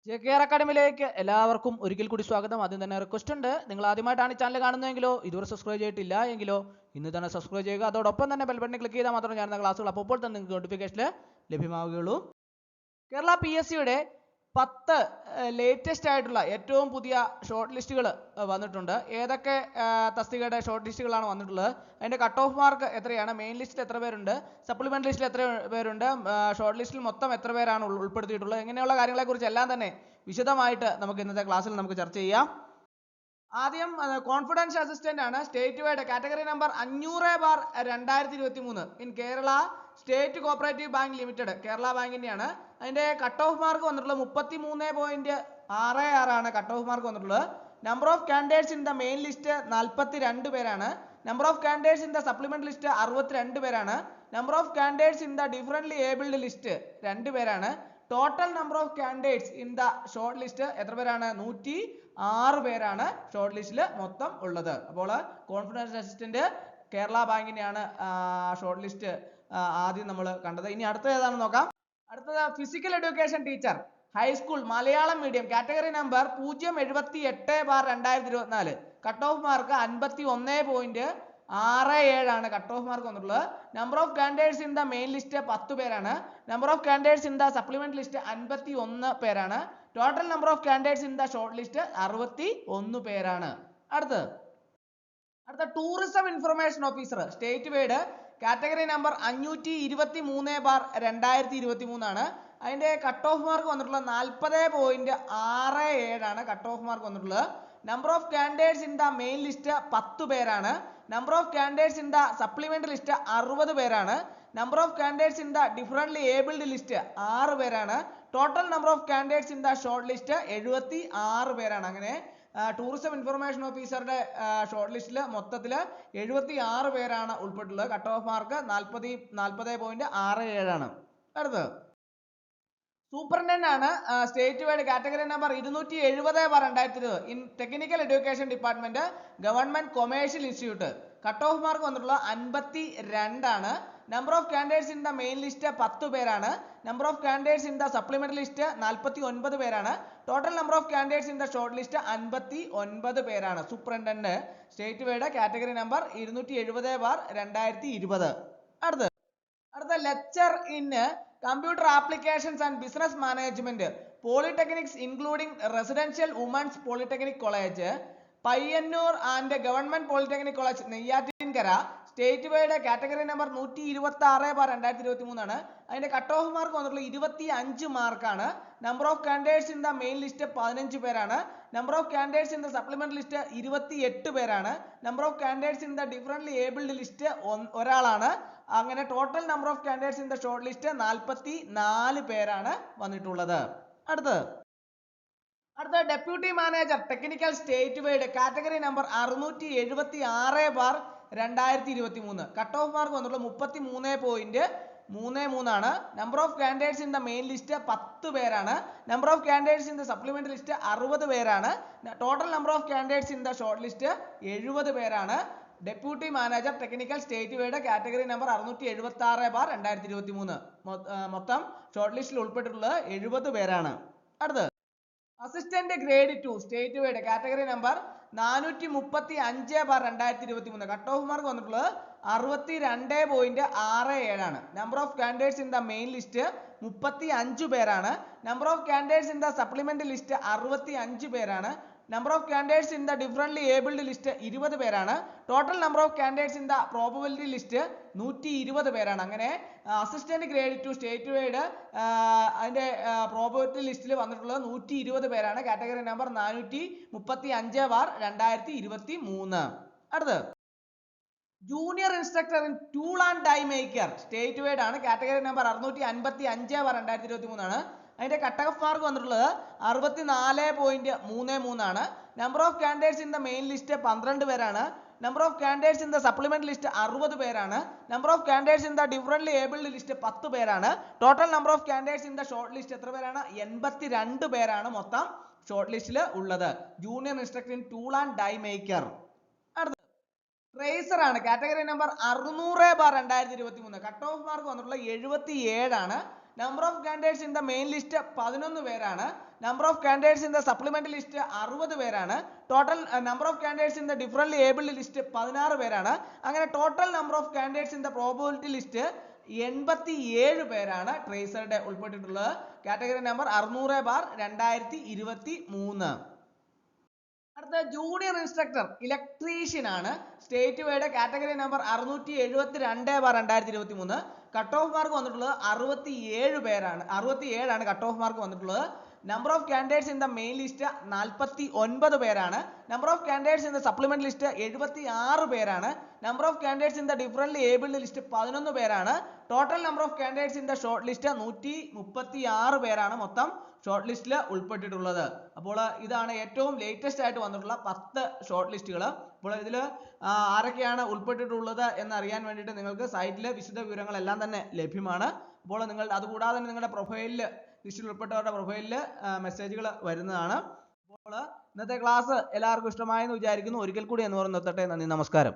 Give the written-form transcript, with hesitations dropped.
JKR അക്കാഡമിയിലേക്ക് എല്ലാവർക്കും ഒരിക്കൽ കൂടി സ്വാഗതം. ആദ്യം തന്നെ റിക്വസ്റ്റ് ഉണ്ട്, നിങ്ങൾ ആദ്യമായിട്ടാണ് ഈ ചാനൽ കാണുന്നതെങ്കിലോ ഇതുവരെ സബ്സ്ക്രൈബ് ചെയ്തിട്ടില്ല എങ്കിലോ ഇന്ന് തന്നെ സബ്സ്ക്രൈബ് ചെയ്യുക. അതോടൊപ്പം തന്നെ ബെൽ ബട്ടൺ ക്ലിക്ക് ചെയ്താൽ മാത്രമേ ഞാൻ ക്ലാസ്സുകൾ അപ്പോൾ തന്നെ നിങ്ങൾക്ക് നോട്ടിഫിക്കേഷൻ ലഭ്യമാവുകയുള്ളൂ. കേരള PSCയുടെ 10 ലേറ്റസ്റ്റ് ആയിട്ടുള്ള ഏറ്റവും പുതിയ ഷോർട്ട് ലിസ്റ്റുകൾ വന്നിട്ടുണ്ട്. ഏതൊക്കെ തസ്തികയുടെ ഷോർട്ട് ലിസ്റ്റുകളാണ് വന്നിട്ടുള്ളത്, അതിൻ്റെ കട്ട് ഓഫ് മാർക്ക് എത്രയാണ്, മെയിൻ ലിസ്റ്റിൽ എത്ര പേരുണ്ട്, സപ്ലിമെൻ്ററി ലിസ്റ്റിൽ എത്ര പേരുണ്ട്, ഷോർട്ട് ലിസ്റ്റിൽ മൊത്തം എത്ര പേരാണ് ഉൾപ്പെടുത്തിയിട്ടുള്ളത്, ഇങ്ങനെയുള്ള കാര്യങ്ങളെക്കുറിച്ച് എല്ലാം തന്നെ വിശദമായിട്ട് നമുക്ക് ഇന്നത്തെ ക്ലാസ്സിൽ നമുക്ക് ചർച്ച ചെയ്യാം. ആദ്യം കോൺഫിഡൻസ് അസിസ്റ്റന്റ് ആണ്. State wide category number 500/2023 in Kerala state cooperative bank limited, Kerala ബാങ്കിന്റെയാണ്. അതിന്റെ കട്ട് ഓഫ് മാർക്ക് വന്നിട്ടുള്ളത് 33.66 ആണ് കട്ട് ഓഫ് മാർക്ക് വന്നിട്ടുള്ളത്. Number of candidates in the main list 42 പേരാണ്. Number of candidates in the supplement list 62 പേരാണ്. Number of candidates in the differently abled list 2 പേരാണ്. Total number of candidates in the short list എത്ര പേരാണ്? 106 പേരാണ് short ലിസ്റ്റിൽ മൊത്തം ഉള്ളത്. അപ്പോൾ കോൺഫിഡൻസ് അസിസ്റ്റന്റ് കേരള ബാങ്കിന്റെയാണ് ഷോർട്ട് ലിസ്റ്റ് ആദ്യം നമ്മൾ കണ്ടത്. ഇനി അടുത്തത് ഏതാണെന്ന് നോക്കാം. അടുത്തത് physical education teacher high school Malayalam medium category number 078/2024 cut off mark 51.67 ആണ് കട്ട് ഓഫ് മാർക്ക് വന്നിട്ടുള്ളത്. Number of candidates in the main list 10 പേരാണ്. Number of candidates in the supplement list 51 പേരാണ്. Total number of candidates in the short list 61 പേരാണ്. അടുത്ത tourism information officer state wide category number 523/2023 ആണ്. അതിന്റെ cut off mark വന്നിട്ടുള്ളത് 40.67 ആണ് cut off mark വന്നിട്ടുള്ളത്. Number of candidates in the main list 10 പേരാണ്. Number of candidates in the supplement list 60 പേരാണ്. Number of candidates in the differently abled list 6 പേരാണ്. Total number of candidates in the short list 76 പേരാണ്. അങ്ങനെ tourism information ഓഫീസറുടെ short ലിസ്റ്റിൽ മൊത്തത്തിൽ 76 പേരാണ് ഉൾപ്പെട്ടുള്ളത്. Cut off mark 40.67 ആണ്. അടുത്തത് സൂപ്രണ്ടന്റ് ആണ്. State wide category number 270/2020 in technical education department government commercial institute cut off mark വന്നിട്ടുള്ളത് 52 ആണ്. Number of candidates in the main list 10 പേരാണ്. Number of candidates in the supplementary list 49 പേരാണ്. Total number of candidates in the short list 59 പേരാണ്. Superintendent state wide category number 270/2020. അടുത്ത lecturer in computer applications and business management polytechnics including residential women's polytechnic college Payyanur and government polytechnic college Neyyattinkara state wide category number 126/2023 ആണ്. അതിന്റെ cut off mark വന്നിട്ടുള്ള 25 മാർക്കാണ്. Number of candidates in the main list 15 പേരാണ്. Number of candidates in the supplement list 28 പേരാണ്. Number of candidates in the differently abled list ഒരാളാണ്. അങ്ങനെ total number of candidates in the short list 44 പേരാണ് വന്നിട്ടുള്ളത്. അടുത്ത deputy manager technical state wide category number 676/2023 cut off mark വന്നിട്ടുള്ളത് 33.33 ആണ്. Number of candidates in the main list 10 പേരാണ്. Number of candidates in the supplement list 60 പേരാണ്. Total number of candidates in the short list 70 പേരാണ്. Deputy manager technical state wide category number 676/2023 മൊത്തം short ലിസ്റ്റിൽ ഉൾപ്പെട്ടിട്ടുള്ളത് 70 പേരാണ്. അടുത്തത് assistant grade 2 state wide category number 435/2023 cut off mark വന്നിട്ടുള്ളത് 62.67 ആണ്. Number of candidates in the main list 35 പേരാണ്. Number of candidates in the supplement list 65 പേരാണ്. Number of candidates in the differently abled list 20 പേരാണ്. Total number of candidates in the probability list 120 പേരാണ്. അങ്ങനെ assistant grade 2 state wide അതിന്റെ probability ലിസ്റ്റിൽ വന്നിട്ടുള്ളത് 120 പേരാണ്. Category number 435/2023. അടുത്തത് junior instructor in tool and die maker state wide ആണ്. Category number 655/2023 ആണ്. അതിന്റെ കട്ട് ഓഫ് മാർക്ക് വന്നിട്ടുള്ളത് 64.33 ആണ്. Number of candidates in the main list 12 പേരാണ്. Number of candidates in the supplement list 60 പേരാണ്. Number of candidates in the differently abled list 10 പേരാണ്. Total number of candidates in the short list എത്ര പേരാണ്? 82 പേരാണ് മൊത്തം short ലിസ്റ്റിൽ ഉള്ളത്. Junior instructor in tool and die maker. Tracer ആണ്. Category number 600/2023 cut off mark വന്നിട്ടുള്ള 77 ആണ്. Number of candidates in the main list 11 പേരാണ്. Number of candidates in the supplementary list 60 പേരാണ്. Total number of candidates in the differently abled list 16 പേരാണ്. അങ്ങനെ total number of candidates in the probability list 87 പേരാണ് ട്രേസറുടെ ഉൾപ്പെട്ടിട്ടുള്ളത്. Category number 600/2023. അടുത്ത junior instructor electrician ആണ്. State wide category number 672/2023. Cut off mark വന്നിട്ടുള്ളത് 67 പേരാണ്. 67 കട്ട് ഓഫ് മാർക്ക് വന്നിട്ടുള്ളത്. Number of candidates in the main list 49 പേരാണ്. Number of candidates in the supplement list 76 പേരാണ്. Number of candidates in the differently abled list 11 പേരാണ്. Total number of candidates in the short list 136 പേരാണ് മൊത്തം short ലിസ്റ്റിൽ ഉൾപ്പെട്ടിട്ടുള്ളത്. അപ്പോൾ ഇതാണ് ഏറ്റവും latest ആയിട്ട് വന്നിട്ടുള്ള 10 ഷോർട്ട് ലിസ്റ്റുകൾ. അപ്പോൾ ഇതിൽ ആരൊക്കെയാണ് ഉൾപ്പെട്ടിട്ടുള്ളത് എന്നറിയാൻ വേണ്ടിയിട്ട് നിങ്ങൾക്ക് സൈറ്റിൽ വിശദ വിവരങ്ങളെല്ലാം തന്നെ ലഭ്യമാണ്. അപ്പോൾ നിങ്ങൾ അതുകൂടാതെ തന്നെ നിങ്ങളുടെ പ്രൊഫൈലിൽ ലിസ്റ്റിൽ ഉൾപ്പെട്ടവരുടെ പ്രൊഫൈലിൽ മെസ്സേജുകൾ വരുന്നതാണ്. അപ്പോൾ ഇന്നത്തെ ക്ലാസ് എല്ലാവർക്കും ഇഷ്ടമായെന്ന് വിചാരിക്കുന്നു. ഒരിക്കൽ കൂടി എന്ന് പറഞ്ഞ് നിർത്തട്ടെ. നന്ദി, നമസ്കാരം.